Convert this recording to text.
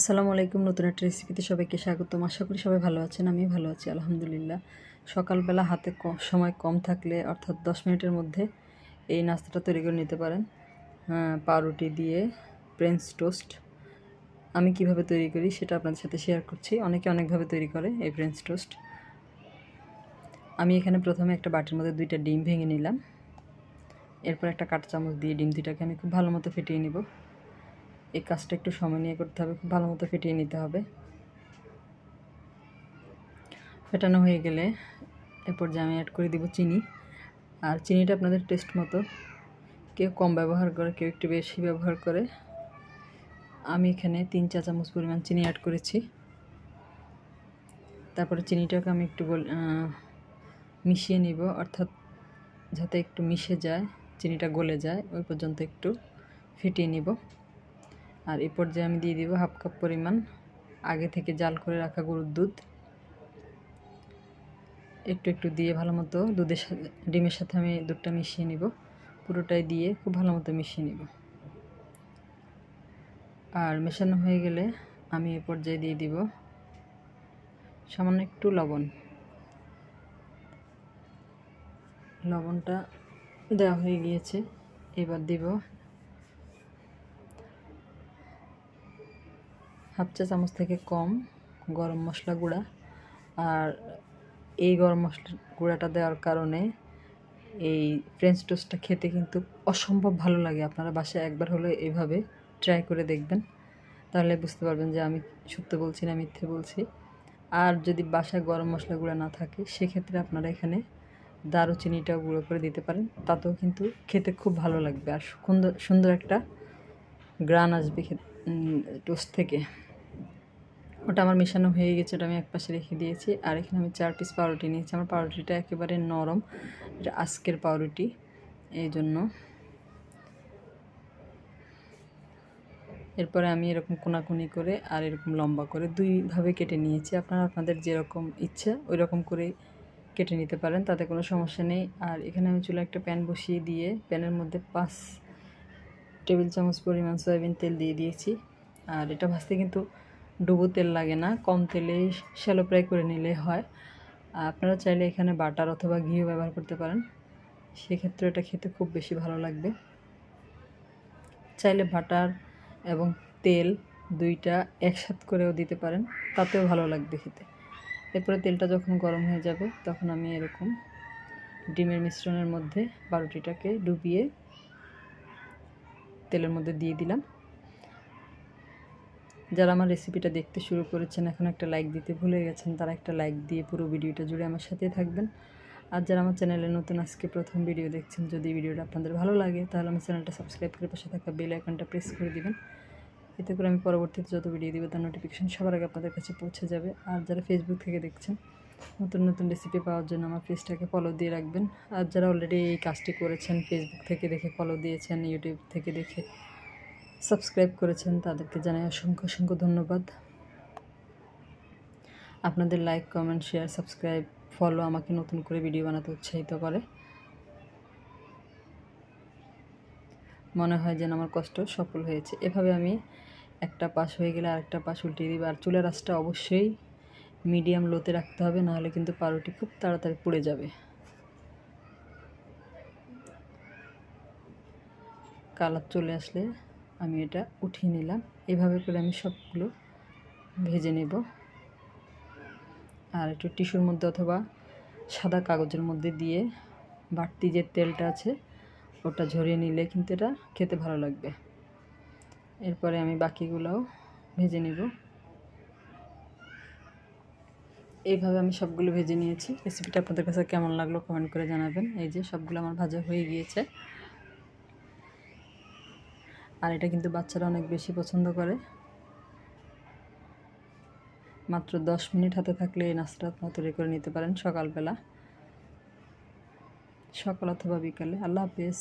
আসসালামু আলাইকুম। নতুন একটা রেসিপিতে সবাইকে স্বাগতম। আশা করি সবাই ভালো আছেন। আমি ভালো আছি আলহামদুলিল্লাহ। সকালবেলা হাতে সময় কম থাকলে অর্থাৎ 10 মিনিটের মধ্যে এই নাস্তাটা তৈরি করে নিতে পারেন। পাউরুটি দিয়ে ফ্রেঞ্চ টোস্ট আমি কিভাবে তৈরি করি সেটা আপনাদের সাথে শেয়ার করছি। অনেকে অনেকভাবে তৈরি করে এই ফ্রেঞ্চ টোস্ট। আমি এখানে প্রথমে একটা বাটির মধ্যে 2টা ডিম ভেঙে নিলাম। এরপর একটা কাঁটা চামচ দিয়ে ডিম 2টাকে আমি খুব ভালো মতো ফেটিয়ে নিব। এই কাজটা একটু সময় নিয়ে করতে হবে, খুব ভালো মতো ফেটিয়ে নিতে হবে। ফেটানো হয়ে গেলে এরপর যে আমি অ্যাড করে দিব চিনি। আর চিনিটা আপনাদের টেস্ট মতো, কেউ কম ব্যবহার করে, কেউ একটু বেশি ব্যবহার করে। আমি এখানে 3 চা চামচ পরিমাণ চিনি অ্যাড করেছি। তারপরে চিনিটাকে আমি একটু মিশিয়ে নিব, অর্থাৎ যাতে একটু মিশে যায়, চিনিটা গলে যায়, ওই পর্যন্ত একটু ফেটিয়ে নিব। আর এই পর্যায়ে আমি দিয়ে দিব 1/2 কাপ পরিমাণ আগে থেকে জাল করে রাখা গরুর দুধ। একটু একটু দিয়ে ভালো মতো ডিমের সাথে আমি দুধটা মিশিয়ে নিব। পুরোটাই দিয়ে খুব ভালো মতো মিশিয়ে নিব। আর মেশানো হয়ে গেলে আমি এ পর্যায়ে দিয়ে দিব সামান্য একটু লবণটা দেওয়া হয়ে গিয়েছে। এবার দিব 1/2 চা চামচ থেকে কম গরম মশলা গুঁড়া। আর এই গরম মশলা গুঁড়াটা দেওয়ার কারণে এই ফ্রেঞ্চ টোস্টটা খেতে কিন্তু অসম্ভব ভালো লাগে। আপনারা বাসায় একবার হলে এইভাবে ট্রাই করে দেখবেন, তাহলে বুঝতে পারবেন যে আমি সত্য বলছি না মিথ্যে বলছি। আর যদি বাসায় গরম মশলা গুঁড়া না থাকে, সেক্ষেত্রে আপনারা এখানে দারুচিনিটাও গুঁড়ো করে দিতে পারেন, তাতেও কিন্তু খেতে খুব ভালো লাগবে। আর সুন্দর একটা গ্রান আসবে টোস্ট থেকে। ওটা আমার মেশানো হয়ে গেছে, ওটা আমি একপাশে রেখে দিয়েছি। আর এখানে আমি 4 পিস পাউরুটি নিয়েছি। আমার পাউরুটিটা একেবারে নরম, এটা আজকের পাউরুটি, এই জন্য। এরপরে আমি এরকম কোনাকুনি করে আর এরকম লম্বা করে 2ভাবে কেটে নিয়েছি। আপনারা আপনাদের যেরকম ইচ্ছা ওই রকম করে কেটে নিতে পারেন, তাতে কোনো সমস্যা নেই। আর এখানে আমি চুলায় একটা প্যান বসিয়ে দিয়ে প্যানের মধ্যে 5 টেবিল চামচ পরিমাণ সয়াবিন তেল দিয়ে দিয়েছি। আর এটা ভাজতে কিন্তু ডুবো তেল লাগে না, কম তেলে শ্যালো ফ্রাই করে নিলে হয়। আপনারা চাইলে এখানে বাটার অথবা ঘিও ব্যবহার করতে পারেন, সেক্ষেত্রে এটা খেতে খুব বেশি ভালো লাগবে। চাইলে বাটার এবং তেল 2টা একসাথে করেও দিতে পারেন, তাতেও ভালো লাগবে খেতে। এরপরে তেলটা যখন গরম হয়ে যাবে তখন আমি এরকম ডিমের মিশ্রণের মধ্যে পাউরুটিটাকে ডুবিয়ে তেলের মধ্যে দিয়ে দিলাম। যারা আমার রেসিপিটা দেখতে শুরু করেছেন, এখন একটা লাইক দিতে ভুলে গেছেন, তারা একটা লাইক দিয়ে পুরো ভিডিওটা জুড়ে আমার সাথেই থাকবেন। আর যারা আমার চ্যানেলে নতুন আজকে প্রথম ভিডিও দেখছেন, যদি ভিডিওটা আপনাদের ভালো লাগে তাহলে আমার চ্যানেলটা সাবস্ক্রাইব করে পাশে থাকা বেল আইকনটা প্রেস করে দিবেন। এতে করে আমি পরবর্তীতে যত ভিডিও দিব তার নোটিফিকেশন সবার আগে আপনাদের কাছে পৌঁছে যাবে। আর যারা ফেসবুক থেকে দেখছেন, নতুন নতুন রেসিপি পাওয়ার জন্য আমার পেজটাকে ফলো দিয়ে রাখবেন। আর যারা অলরেডি এই কাজটি করেছেন, ফেসবুক থেকে দেখে ফলো দিয়েছেন, ইউটিউব থেকে দেখে সাবস্ক্রাইব করেছেন, তাদেরকে জানাই অসংখ্য অসংখ্য ধন্যবাদ। আপনাদের like, comment, share, subscribe, follow আমাকে নতুন করে ভিডিও বানাতে উৎসাহিত করে। মনে হয় যেন আমার কষ্ট সফল হয়েছে। এভাবে আমি একটা পাশ হয়ে গেলে আরেকটা পাশ উল্টিয়ে দিব। আর চুলার আঁচটা অবশ্যই মিডিয়াম লোতে রাখতে হবে, নাহলে কিন্তু পাউরুটি খুব তাড়াতাড়ি পুড়ে যাবে। কালার চলে আসলে আমি এটা উঠিয়ে নিলাম। এভাবে করে আমি সবগুলো ভেজে নেব। আর একটু টিস্যুর মধ্যে অথবা সাদা কাগজের মধ্যে দিয়ে বাড়তি যে তেলটা আছে ওটা ঝরিয়ে নিলে কিন্তু এটা খেতে ভালো লাগবে। এরপরে আমি বাকিগুলোও ভেজে নেব। এইভাবে আমি সবগুলো ভেজে নিয়েছি। রেসিপিটা আপনাদের কাছে কেমন লাগলো কমেন্ট করে জানাবেন। এই যে সবগুলো আমার ভাজা হয়ে গিয়েছে। আর এটা কিন্তু বাচ্চারা অনেক বেশি পছন্দ করে। মাত্র 10 মিনিট হাতে থাকলে এই নাস্তাটা আপনারা তৈরি করে নিতে পারেন সকালবেলা, সকাল অথবা বিকালে। আল্লাহ হাফেজ।